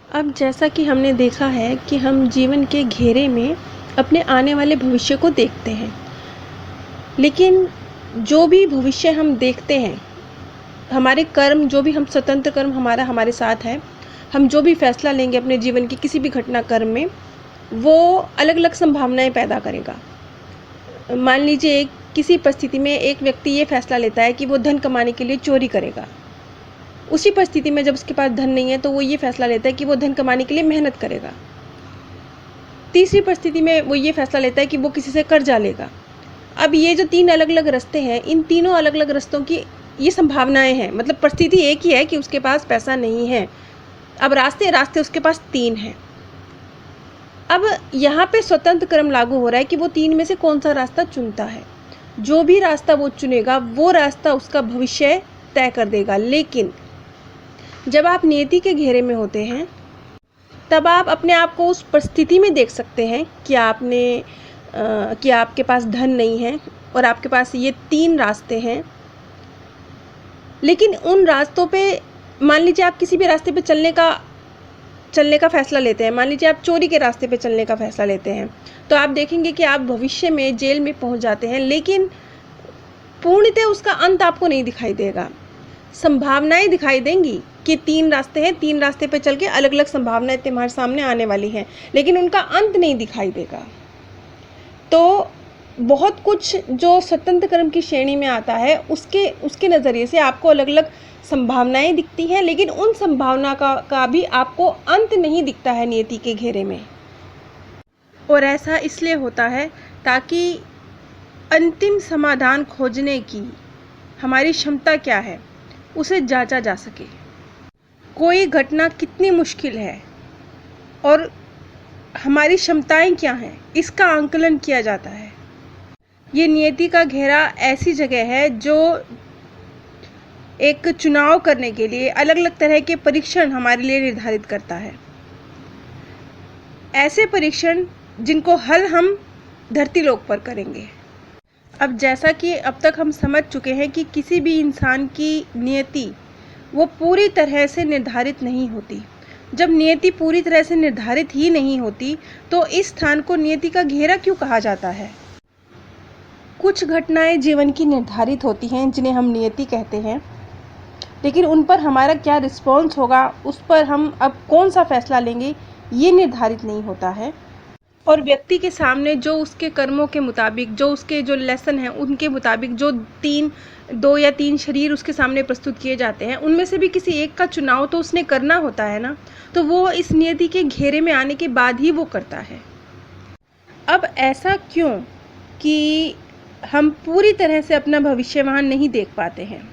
अब जैसा कि हमने देखा है कि हम जीवन के घेरे में अपने आने वाले भविष्य को देखते हैं। लेकिन जो भी भविष्य हम देखते हैं, हमारे कर्म जो भी हम स्वतंत्र कर्म हमारा हमारे साथ है, हम जो भी फ़ैसला लेंगे अपने जीवन की किसी भी घटनाक्रम में, वो अलग-अलग संभावनाएँ पैदा करेगा। मान लीजिए किसी परिस्थिति में एक व्यक्ति ये फ़ैसला लेता है कि वो धन कमाने के लिए चोरी करेगा। उसी परिस्थिति में जब उसके पास धन नहीं है तो वो ये फ़ैसला लेता है कि वो धन कमाने के लिए मेहनत करेगा। तीसरी परिस्थिति में वो ये फ़ैसला लेता है कि वो किसी से कर्जा लेगा। अब ये जो 3 अलग-अलग रास्ते हैं, इन तीनों अलग-अलग रास्तों की ये संभावनाएँ हैं। मतलब परिस्थिति एक ही है कि उसके पास पैसा नहीं है। अब रास्ते उसके पास 3 हैं। अब यहाँ पे स्वतंत्र कर्म लागू हो रहा है कि वो 3 में से कौन-सा रास्ता चुनता है। जो भी रास्ता वो चुनेगा, वो रास्ता उसका भविष्य तय कर देगा। लेकिन जब आप नियति के घेरे में होते हैं, तब आप अपने आप को उस परिस्थिति में देख सकते हैं कि कि आपके पास धन नहीं है और आपके पास ये 3 रास्ते हैं। लेकिन उन रास्तों पे मान लीजिए आप किसी भी रास्ते पे चलने का फ़ैसला लेते हैं। मान लीजिए आप चोरी के रास्ते पे चलने का फ़ैसला लेते हैं, तो आप देखेंगे कि आप भविष्य में जेल में पहुंच जाते हैं, लेकिन पूर्णतः उसका अंत आपको नहीं दिखाई देगा। संभावनाएं दिखाई देंगी कि 3 रास्ते हैं, 3 रास्ते पे चल के अलग-अलग संभावनाएं तुम्हारे सामने आने वाली हैं, लेकिन उनका अंत नहीं दिखाई देगा। तो बहुत कुछ जो स्वतंत्र कर्म की श्रेणी में आता है, उसके नज़रिए से आपको अलग-अलग संभावनाएं दिखती हैं, लेकिन उन संभावना का भी आपको अंत नहीं दिखता है नियति के घेरे में। और ऐसा इसलिए होता है ताकि अंतिम समाधान खोजने की हमारी क्षमता क्या है, उसे जांचा जा सके। कोई घटना कितनी मुश्किल है और हमारी क्षमताएं क्या हैं, इसका आंकलन किया जाता है। ये नियति का घेरा ऐसी जगह है जो एक चुनाव करने के लिए अलग-अलग तरह के परीक्षण हमारे लिए निर्धारित करता है। ऐसे परीक्षण जिनको हल हम धरती लोक पर करेंगे। अब जैसा कि अब तक हम समझ चुके हैं कि किसी भी इंसान की नियति वो पूरी तरह से निर्धारित नहीं होती। जब नियति पूरी तरह से निर्धारित ही नहीं होती तो इस स्थान को नियति का घेरा क्यों कहा जाता है? कुछ घटनाएं जीवन की निर्धारित होती हैं जिन्हें हम नियति कहते हैं, लेकिन उन पर हमारा क्या रिस्पॉन्स होगा, उस पर हम अब कौन सा फैसला लेंगे, ये निर्धारित नहीं होता है। और व्यक्ति के सामने जो उसके कर्मों के मुताबिक, जो उसके जो लेसन हैं उनके मुताबिक जो 2 या 3 शरीर उसके सामने प्रस्तुत किए जाते हैं, उनमें से भी किसी एक का चुनाव तो उसने करना होता है ना। तो वो इस नियति के घेरे में आने के बाद ही वो करता है। अब ऐसा क्यों कि हम पूरी तरह से अपना भविष्य वहाँ नहीं देख पाते हैं?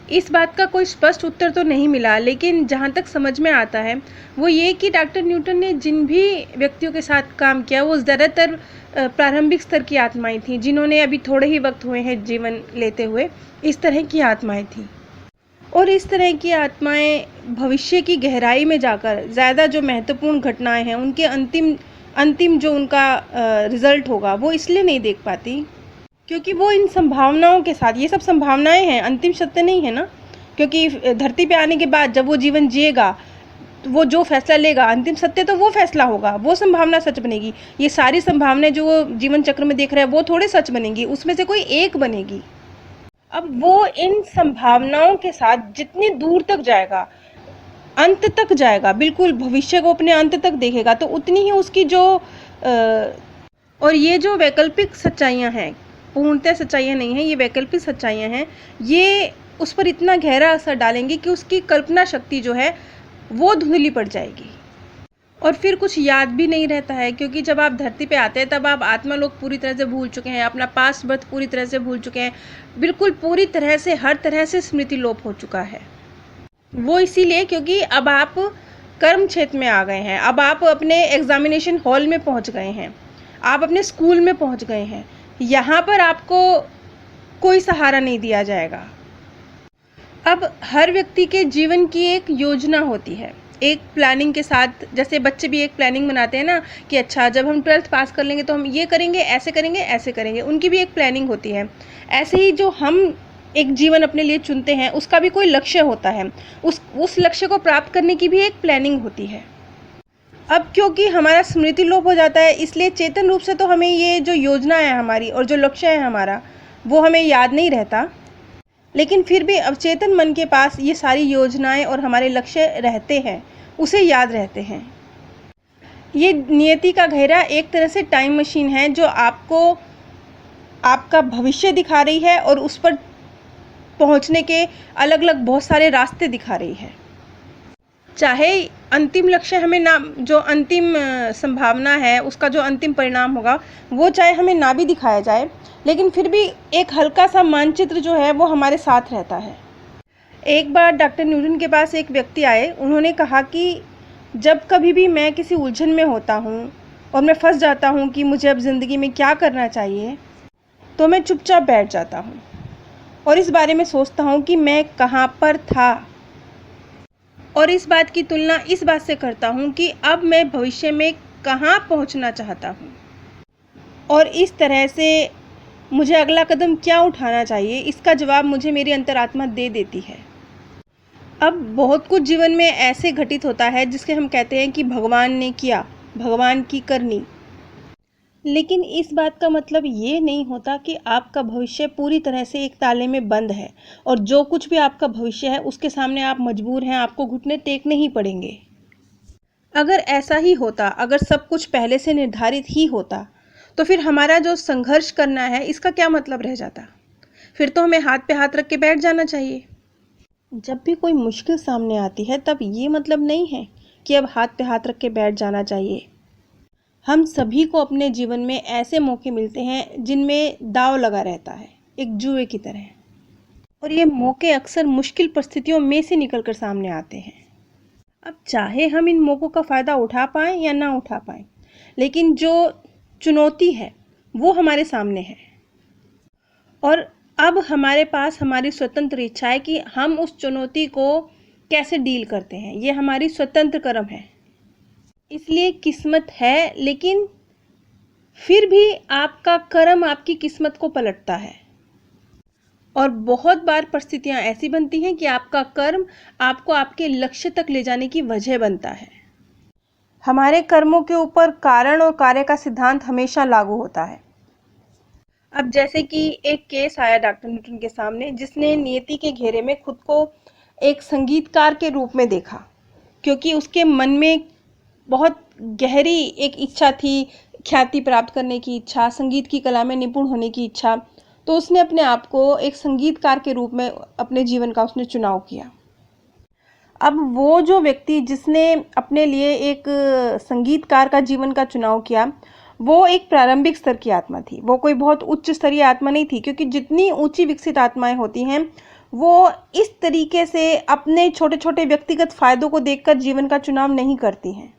इस बात का कोई स्पष्ट उत्तर तो नहीं मिला, लेकिन जहाँ तक समझ में आता है वो ये कि डॉक्टर न्यूटन ने जिन भी व्यक्तियों के साथ काम किया वो ज़्यादातर प्रारंभिक स्तर की आत्माएं थीं, जिन्होंने अभी थोड़े ही वक्त हुए हैं जीवन लेते हुए। इस तरह की आत्माएं थीं और इस तरह की आत्माएं भविष्य की गहराई में जाकर ज़्यादा जो महत्वपूर्ण घटनाएं हैं उनके अंतिम जो उनका रिज़ल्ट होगा वो इसलिए नहीं देख पाती क्योंकि वो इन संभावनाओं के साथ, ये सब संभावनाएं हैं, अंतिम सत्य नहीं है ना। क्योंकि धरती पे आने के बाद जब वो जीवन जिएगा तो वो जो फैसला लेगा, अंतिम सत्य तो वो फैसला होगा, वो संभावना सच बनेगी। ये सारी संभावनाएं जो वो जीवन चक्र में देख रहा है वो थोड़े सच बनेंगी, उसमें से कोई एक बनेगी। अब वो इन संभावनाओं के साथ जितनी दूर तक जाएगा, अंत तक जाएगा, बिल्कुल भविष्य को अपने अंत तक देखेगा, तो उतनी ही उसकी जो और ये जो वैकल्पिक सच्चाइयाँ हैं, पूर्णतः सच्चाइयाँ नहीं हैं, ये वैकल्पिक सच्चाइयाँ हैं, ये उस पर इतना गहरा असर डालेंगी कि उसकी कल्पना शक्ति जो है वो धुंधली पड़ जाएगी और फिर कुछ याद भी नहीं रहता है। क्योंकि जब आप धरती पे आते हैं तब आप आत्मा लोग पूरी तरह से भूल चुके हैं, अपना पास्ट बर्थ पूरी तरह से भूल चुके हैं, बिल्कुल पूरी तरह से हर तरह से स्मृति लोप हो चुका है। वो इसीलिए क्योंकि अब आप कर्म क्षेत्र में आ गए हैं, अब आप अपने एग्जामिनेशन हॉल में पहुंच गए हैं, आप अपने स्कूल में पहुंच गए हैं। यहाँ पर आपको कोई सहारा नहीं दिया जाएगा। अब हर व्यक्ति के जीवन की एक योजना होती है, एक प्लानिंग के साथ। जैसे बच्चे भी एक प्लानिंग बनाते हैं ना कि अच्छा जब हम 12th पास कर लेंगे तो हम ये करेंगे, ऐसे करेंगे, ऐसे करेंगे, उनकी भी एक प्लानिंग होती है। ऐसे ही जो हम एक जीवन अपने लिए चुनते हैं, उसका भी कोई लक्ष्य होता है। उस लक्ष्य को प्राप्त करने की भी एक प्लानिंग होती है। अब क्योंकि हमारा स्मृति लोप हो जाता है, इसलिए चेतन रूप से तो हमें ये जो योजना है हमारी और जो लक्ष्य है हमारा, वो हमें याद नहीं रहता। लेकिन फिर भी अवचेतन मन के पास ये सारी योजनाएं और हमारे लक्ष्य रहते हैं, उसे याद रहते हैं। ये नियति का घेरा एक तरह से टाइम मशीन है जो आपको आपका भविष्य दिखा रही है और उस पर पहुंचने के अलग अलग बहुत सारे रास्ते दिखा रही है। चाहे अंतिम लक्ष्य हमें ना, जो अंतिम संभावना है, उसका जो अंतिम परिणाम होगा, वो चाहे हमें ना भी दिखाया जाए, लेकिन फिर भी एक हल्का सा मानचित्र जो है वो हमारे साथ रहता है। एक बार डॉक्टर न्यूटन के पास एक व्यक्ति आए। उन्होंने कहा कि जब कभी भी मैं किसी उलझन में होता हूँ और मैं फंस जाता हूँ कि मुझे अब ज़िंदगी में क्या करना चाहिए, तो मैं चुपचाप बैठ जाता हूँ और इस बारे में सोचता हूँ कि मैं कहाँ पर था, और इस बात की तुलना इस बात से करता हूँ कि अब मैं भविष्य में कहाँ पहुँचना चाहता हूँ, और इस तरह से मुझे अगला कदम क्या उठाना चाहिए, इसका जवाब मुझे मेरी अंतरात्मा दे देती है। अब बहुत कुछ जीवन में ऐसे घटित होता है जिसके हम कहते हैं कि भगवान ने किया, भगवान की करनी, लेकिन इस बात का मतलब ये नहीं होता कि आपका भविष्य पूरी तरह से एक ताले में बंद है और जो कुछ भी आपका भविष्य है उसके सामने आप मजबूर हैं, आपको घुटने टेकने ही पड़ेंगे। अगर ऐसा ही होता, अगर सब कुछ पहले से निर्धारित ही होता, तो फिर हमारा जो संघर्ष करना है इसका क्या मतलब रह जाता। फिर तो हमें हाथ पे हाथ रख के बैठ जाना चाहिए। जब भी कोई मुश्किल सामने आती है तब ये मतलब नहीं है कि अब हाथ पे हाथ रख के बैठ जाना चाहिए। हम सभी को अपने जीवन में ऐसे मौके मिलते हैं जिनमें दांव लगा रहता है, एक जुए की तरह, और ये मौके अक्सर मुश्किल परिस्थितियों में से निकलकर सामने आते हैं। अब चाहे हम इन मौक़ों का फ़ायदा उठा पाएँ या ना उठा पाएँ, लेकिन जो चुनौती है वो हमारे सामने है, और अब हमारे पास हमारी स्वतंत्र इच्छा है कि हम उस चुनौती को कैसे डील करते हैं। ये हमारी स्वतंत्र कर्म है, इसलिए किस्मत है, लेकिन फिर भी आपका कर्म आपकी किस्मत को पलटता है। और बहुत बार परिस्थितियां ऐसी बनती हैं कि आपका कर्म आपको आपके लक्ष्य तक ले जाने की वजह बनता है। हमारे कर्मों के ऊपर कारण और कार्य का सिद्धांत हमेशा लागू होता है। अब जैसे कि एक केस आया डॉक्टर न्यूटन के सामने, जिसने नियति के घेरे में खुद को एक संगीतकार के रूप में देखा, क्योंकि उसके मन में बहुत गहरी एक इच्छा थी, ख्याति प्राप्त करने की इच्छा, संगीत की कला में निपुण होने की इच्छा। तो उसने अपने आप को एक संगीतकार के रूप में अपने जीवन का उसने चुनाव किया। अब वो जो व्यक्ति जिसने अपने लिए एक संगीतकार का जीवन का चुनाव किया, वो एक प्रारंभिक स्तर की आत्मा थी, वो कोई बहुत उच्च स्तरीय आत्मा नहीं थी, क्योंकि जितनी ऊंची विकसित आत्माएं होती हैं वो इस तरीके से अपने छोटे छोटे व्यक्तिगत फायदों को देखकर जीवन का चुनाव नहीं करती हैं।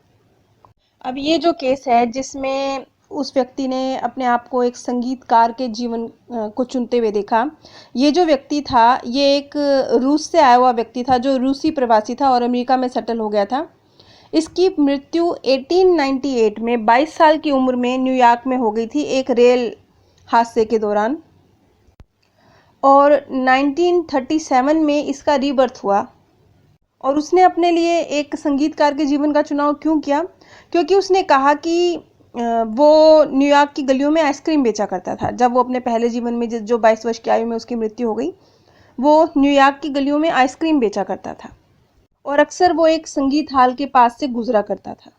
अब ये जो केस है जिसमें उस व्यक्ति ने अपने आप को एक संगीतकार के जीवन को चुनते हुए देखा, ये जो व्यक्ति था ये एक रूस से आया हुआ व्यक्ति था, जो रूसी प्रवासी था और अमेरिका में सेटल हो गया था। इसकी मृत्यु 1898 में 22 साल की उम्र में न्यूयॉर्क में हो गई थी, एक रेल हादसे के दौरान। और 1937 में इसका रीबर्थ हुआ। और उसने अपने लिए एक संगीतकार के जीवन का चुनाव क्यों किया? क्योंकि उसने कहा कि वो न्यूयॉर्क की गलियों में आइसक्रीम बेचा करता था। जब वो अपने पहले जीवन में जो 22 वर्ष की आयु में उसकी मृत्यु हो गई, वो न्यूयॉर्क की गलियों में आइसक्रीम बेचा करता था और अक्सर वो एक संगीत हॉल के पास से गुजरा करता था।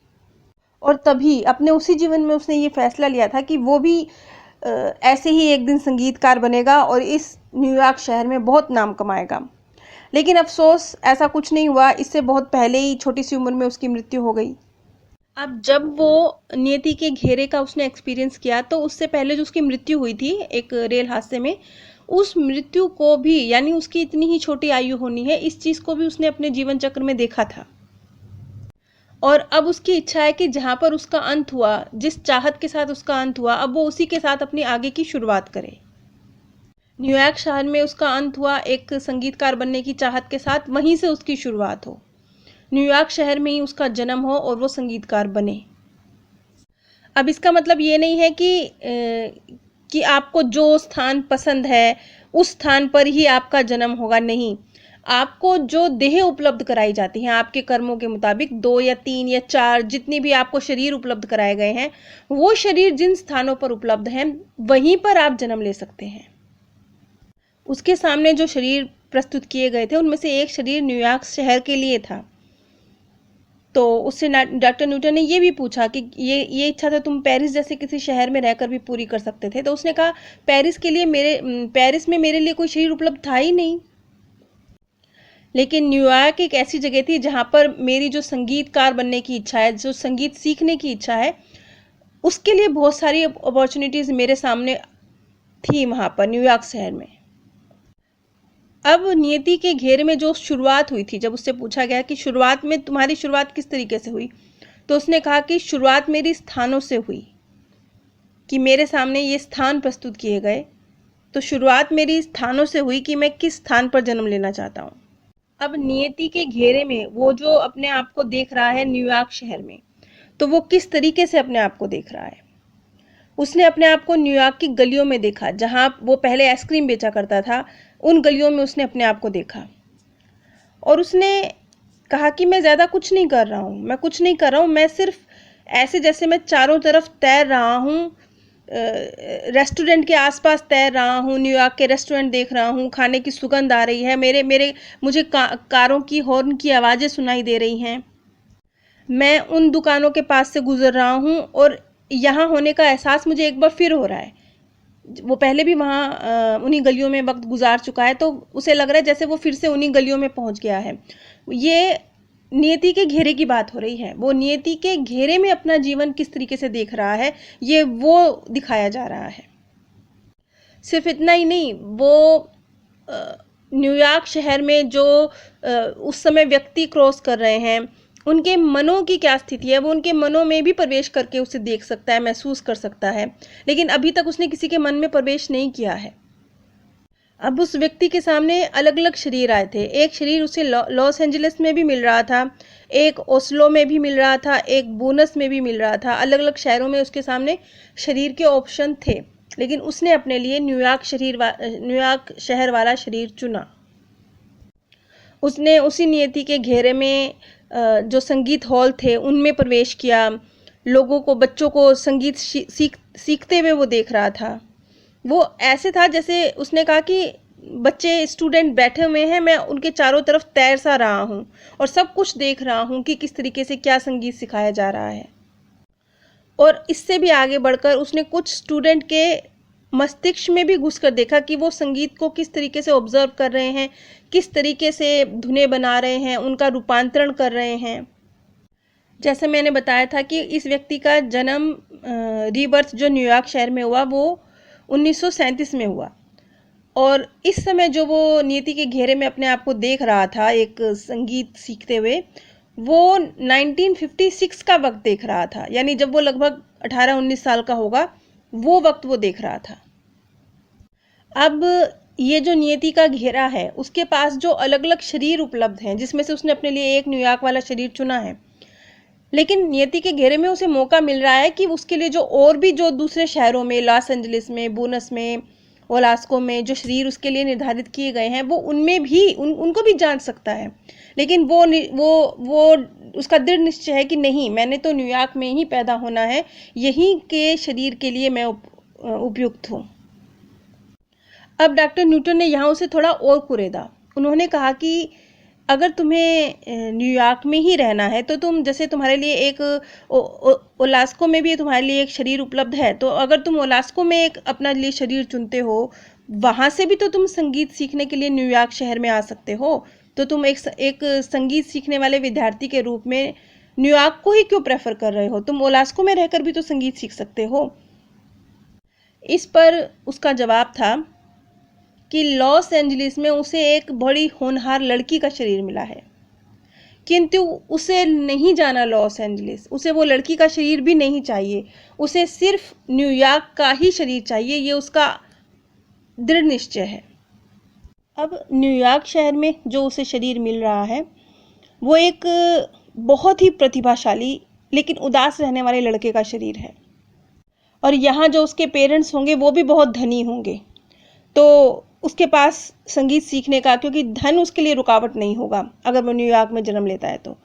और तभी अपने उसी जीवन में उसने ये फैसला लिया था कि वो भी ऐसे ही एक दिन संगीतकार बनेगा और इस न्यूयॉर्क शहर में बहुत नाम कमाएगा। लेकिन अफसोस ऐसा कुछ नहीं हुआ, इससे बहुत पहले ही छोटी सी उम्र में उसकी मृत्यु हो गई। अब जब वो नियति के घेरे का उसने एक्सपीरियंस किया, तो उससे पहले जो उसकी मृत्यु हुई थी एक रेल हादसे में, उस मृत्यु को भी, यानी उसकी इतनी ही छोटी आयु होनी है, इस चीज़ को भी उसने अपने जीवन चक्र में देखा था। और अब उसकी इच्छा है कि जहाँ पर उसका अंत हुआ, जिस चाहत के साथ उसका अंत हुआ, अब वो उसी के साथ अपनी आगे की शुरुआत करे। न्यूयॉर्क शहर में उसका अंत हुआ एक संगीतकार बनने की चाहत के साथ, वहीं से उसकी शुरुआत हो, न्यूयॉर्क शहर में ही उसका जन्म हो और वो संगीतकार बने। अब इसका मतलब ये नहीं है कि आपको जो स्थान पसंद है उस स्थान पर ही आपका जन्म होगा, नहीं। आपको जो देह उपलब्ध कराई जाती हैं आपके कर्मों के मुताबिक, 2 या 3 या 4 जितनी भी आपको शरीर उपलब्ध कराए गए हैं, वो शरीर जिन स्थानों पर उपलब्ध हैं वहीं पर आप जन्म ले सकते हैं। उसके सामने जो शरीर प्रस्तुत किए गए थे उनमें से एक शरीर न्यूयॉर्क शहर के लिए था। तो उससे डॉक्टर न्यूटन ने ये भी पूछा कि ये इच्छा तो तुम पेरिस जैसे किसी शहर में रहकर भी पूरी कर सकते थे। तो उसने कहा पेरिस में मेरे लिए कोई शरीर उपलब्ध था ही नहीं, लेकिन न्यूयॉर्क एक ऐसी जगह थी जहाँ पर मेरी जो संगीतकार बनने की इच्छा है, जो संगीत सीखने की इच्छा है, उसके लिए बहुत सारी अपॉर्चुनिटीज़ मेरे सामने थी वहाँ पर न्यूयॉर्क शहर में। अब नियति के घेरे में जो शुरुआत हुई थी, जब उससे पूछा गया कि शुरुआत में तुम्हारी शुरुआत किस तरीके से हुई, तो उसने कहा कि शुरुआत मेरी स्थानों से हुई, कि मेरे सामने ये स्थान प्रस्तुत किए गए, तो शुरुआत मेरी स्थानों से हुई कि मैं किस स्थान पर जन्म लेना चाहता हूँ। अब नियति के घेरे में वो जो अपने आप को देख रहा है न्यूयॉर्क शहर में, तो वो किस तरीके से अपने आप को देख रहा है। उसने अपने आप को न्यूयॉर्क की गलियों में देखा, जहाँ वो पहले आइसक्रीम बेचा करता था, उन गलियों में उसने अपने आप को देखा और उसने कहा कि मैं ज़्यादा कुछ नहीं कर रहा हूँ, मैं कुछ नहीं कर रहा हूँ, मैं सिर्फ ऐसे जैसे मैं चारों तरफ तैर रहा हूँ, रेस्टोरेंट के आसपास तैर रहा हूँ, न्यूयॉर्क के रेस्टोरेंट देख रहा हूँ, खाने की सुगंध आ रही है, मुझे कारों की हॉर्न की आवाज़ें सुनाई दे रही हैं, मैं उन दुकानों के पास से गुजर रहा हूँ और यहाँ होने का एहसास मुझे एक बार फिर हो रहा है। वो पहले भी वहाँ उन्हीं गलियों में वक्त गुजार चुका है, तो उसे लग रहा है जैसे वो फिर से उन्हीं गलियों में पहुँच गया है। ये नियति के घेरे की बात हो रही है। वो नियति के घेरे में अपना जीवन किस तरीके से देख रहा है, ये वो दिखाया जा रहा है। सिर्फ इतना ही नहीं, वो न्यूयॉर्क शहर में जो उस समय व्यक्ति क्रॉस कर रहे हैं, उनके मनों की क्या स्थिति है, वो उनके मनों में भी प्रवेश करके उसे देख सकता है, महसूस कर सकता है, लेकिन अभी तक उसने किसी के मन में प्रवेश नहीं किया है। अब उस व्यक्ति के सामने अलग अलग शरीर आए थे। एक शरीर उसे लॉस एंजलिस में भी मिल रहा था, एक ओस्लो में भी मिल रहा था, एक बोनस में भी मिल रहा था। अलग अलग शहरों में उसके सामने शरीर के ऑप्शन थे, लेकिन उसने अपने लिए न्यूयॉर्क शहर वाला शरीर चुना। उसने उसी नियति के घेरे में जो संगीत हॉल थे उनमें प्रवेश किया, लोगों को, बच्चों को संगीत सीखते हुए वो देख रहा था। वो ऐसे था जैसे उसने कहा कि बच्चे, स्टूडेंट बैठे हुए हैं, मैं उनके चारों तरफ तैर सा रहा हूँ और सब कुछ देख रहा हूँ कि किस तरीके से क्या संगीत सिखाया जा रहा है। और इससे भी आगे बढ़कर उसने कुछ स्टूडेंट के मस्तिष्क में भी घुसकर देखा कि वो संगीत को किस तरीके से ऑब्जर्व कर रहे हैं, किस तरीके से धुनें बना रहे हैं, उनका रूपांतरण कर रहे हैं। जैसे मैंने बताया था कि इस व्यक्ति का जन्म, रीबर्थ जो न्यूयॉर्क शहर में हुआ, वो 1937 में हुआ, और इस समय जो वो नियति के घेरे में अपने आप को देख रहा था एक संगीत सीखते हुए, वो 1956 का वक्त देख रहा था, यानी जब वो लगभग 18-19 साल का होगा, वो वक्त वो देख रहा था। अब ये जो नियति का घेरा है, उसके पास जो अलग अलग शरीर उपलब्ध हैं, जिसमें से उसने अपने लिए एक न्यूयॉर्क वाला शरीर चुना है, लेकिन नियति के घेरे में उसे मौका मिल रहा है कि उसके लिए जो और भी जो दूसरे शहरों में, लॉस एंजलिस में, बोनस में, ओलास्को में जो शरीर उसके लिए निर्धारित किए गए हैं, वो उनमें भी उनको भी जान सकता है। लेकिन वो उसका दृढ़ निश्चय है कि नहीं, मैंने तो न्यूयॉर्क में ही पैदा होना है, यहीं के शरीर के लिए मैं उपयुक्त हूँ। अब डॉक्टर न्यूटन ने यहाँ उसे थोड़ा और कुरेदा। उन्होंने कहा कि अगर तुम्हें न्यूयॉर्क में ही रहना है, तो तुम, जैसे तुम्हारे लिए एक ओलास्को में भी तुम्हारे लिए एक शरीर उपलब्ध है, तो अगर तुम ओलास्को में एक अपना लिए शरीर चुनते हो, वहाँ से भी तो तुम संगीत सीखने के लिए न्यूयॉर्क शहर में आ सकते हो। तो तुम एक संगीत सीखने वाले विद्यार्थी के रूप में न्यूयॉर्क को ही क्यों प्रेफर कर रहे हो? तुम ओलास्को में रहकर भी तो संगीत सीख सकते हो। इस पर उसका जवाब था कि लॉस एंजलिस में उसे एक बड़ी होनहार लड़की का शरीर मिला है, किंतु उसे नहीं जाना लॉस एंजलिस, उसे वो लड़की का शरीर भी नहीं चाहिए, उसे सिर्फ न्यूयॉर्क का ही शरीर चाहिए, ये उसका दृढ़ निश्चय है। अब न्यूयॉर्क शहर में जो उसे शरीर मिल रहा है, वो एक बहुत ही प्रतिभाशाली लेकिन उदास रहने वाले लड़के का शरीर है, और यहाँ जो उसके पेरेंट्स होंगे वो भी बहुत धनी होंगे। तो उसके पास संगीत सीखने का, क्योंकि धन उसके लिए रुकावट नहीं होगा अगर वो न्यूयॉर्क में जन्म लेता है तो।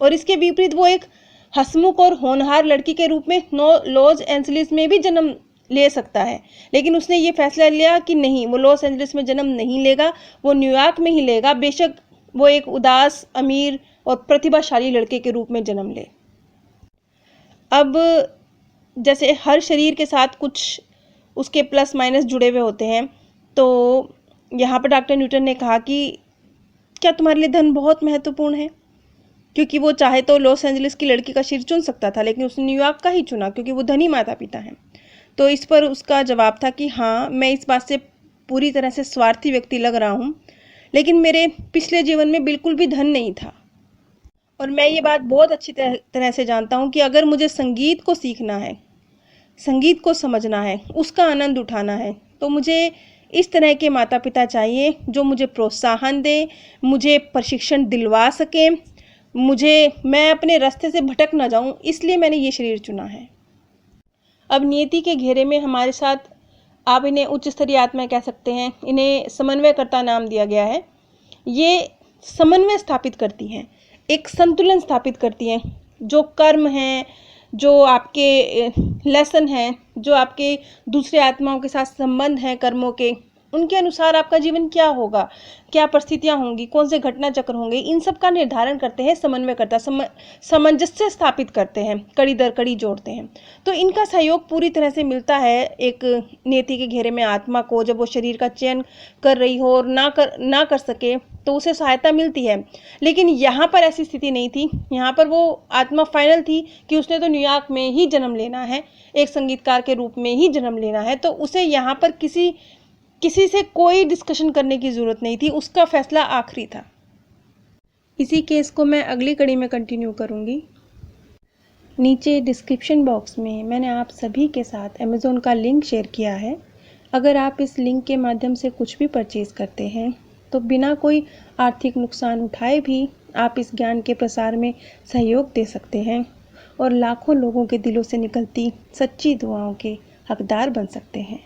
और इसके विपरीत वो एक हंसमुख और होनहार लड़की के रूप में लॉस एंजलिस में भी जन्म ले सकता है, लेकिन उसने ये फैसला लिया कि नहीं, वो लॉस एंजलिस में जन्म नहीं लेगा, वो न्यूयॉर्क में ही लेगा, बेशक वो एक उदास, अमीर और प्रतिभाशाली लड़के के रूप में जन्म ले। अब जैसे हर शरीर के साथ कुछ उसके प्लस माइनस जुड़े हुए होते हैं, तो यहाँ पर डॉक्टर न्यूटन ने कहा कि क्या तुम्हारे लिए धन बहुत महत्वपूर्ण है? क्योंकि वो चाहे तो लॉस एंजलिस की लड़की का सिर चुन सकता था, लेकिन उसने न्यूयॉर्क का ही चुना क्योंकि वो धनी माता पिता हैं। तो इस पर उसका जवाब था कि हाँ, मैं इस बात से पूरी तरह से स्वार्थी व्यक्ति लग रहा हूँ, लेकिन मेरे पिछले जीवन में बिल्कुल भी धन नहीं था। और मैं ये बात बहुत अच्छी तरह से जानता हूँ कि अगर मुझे संगीत को सीखना है, संगीत को समझना है, उसका आनंद उठाना है, तो मुझे इस तरह के माता पिता चाहिए जो मुझे प्रोत्साहन दे, मुझे प्रशिक्षण दिलवा सके, मैं अपने रास्ते से भटक ना जाऊं, इसलिए मैंने ये शरीर चुना है। अब नियति के घेरे में हमारे साथ, आप इन्हें उच्च स्तरीय आत्मा कह सकते हैं, इन्हें समन्वयकर्ता नाम दिया गया है। ये समन्वय स्थापित करती हैं, एक संतुलन स्थापित करती हैं। जो कर्म हैं, जो आपके लेसन हैं, जो आपके दूसरे आत्माओं के साथ संबंध हैं कर्मों के, उनके अनुसार आपका जीवन क्या होगा, क्या परिस्थितियां होंगी, कौन से घटना चक्र होंगे, इन सब का निर्धारण करते हैं समन्वयकर्ता, सामंजस्य स्थापित करते हैं, कड़ी दर कड़ी जोड़ते हैं। तो इनका सहयोग पूरी तरह से मिलता है एक नियति के घेरे में आत्मा को। जब वो शरीर का चयन कर रही हो और ना कर सके तो उसे सहायता मिलती है। लेकिन यहाँ पर ऐसी स्थिति नहीं थी। यहाँ पर वो आत्मा फाइनल थी कि उसने तो न्यूयॉर्क में ही जन्म लेना है, एक संगीतकार के रूप में ही जन्म लेना है, तो उसे यहाँ पर किसी से कोई डिस्कशन करने की ज़रूरत नहीं थी, उसका फैसला आखिरी था। इसी केस को मैं अगली कड़ी में कंटिन्यू करूँगी। नीचे डिस्क्रिप्शन बॉक्स में मैंने आप सभी के साथ अमेज़ॉन का लिंक शेयर किया है। अगर आप इस लिंक के माध्यम से कुछ भी परचेज़ करते हैं तो बिना कोई आर्थिक नुकसान उठाए भी आप इस ज्ञान के प्रसार में सहयोग दे सकते हैं और लाखों लोगों के दिलों से निकलती सच्ची दुआओं के हकदार बन सकते हैं।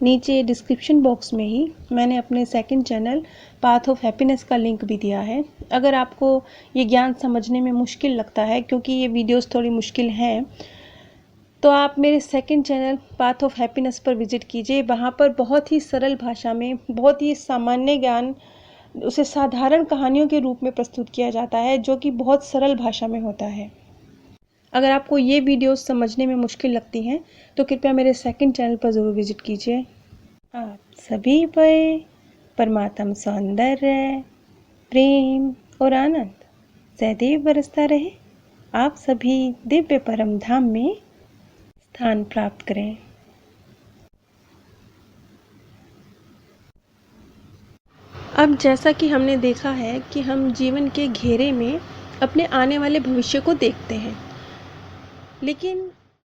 नीचे डिस्क्रिप्शन बॉक्स में ही मैंने अपने second channel path of happiness का लिंक भी दिया है। अगर आपको ये ज्ञान समझने में मुश्किल लगता है, क्योंकि ये वीडियोस थोड़ी मुश्किल हैं, तो आप मेरे second channel path of happiness पर विजिट कीजिए। वहाँ पर बहुत ही सरल भाषा में, बहुत ही सामान्य ज्ञान, उसे साधारण कहानियों के रूप में प्रस्तुत किया जाता है, जो कि बहुत सरल भाषा में होता है। अगर आपको ये वीडियोस समझने में मुश्किल लगती हैं तो कृपया मेरे सेकंड चैनल पर ज़रूर विजिट कीजिए। आप सभी पर परमात्म सौंदर्य, प्रेम और आनंद सदैव बरसता रहे। आप सभी दिव्य परम धाम में स्थान प्राप्त करें। अब जैसा कि हमने देखा है कि हम जीवन के घेरे में अपने आने वाले भविष्य को देखते हैं, लेकिन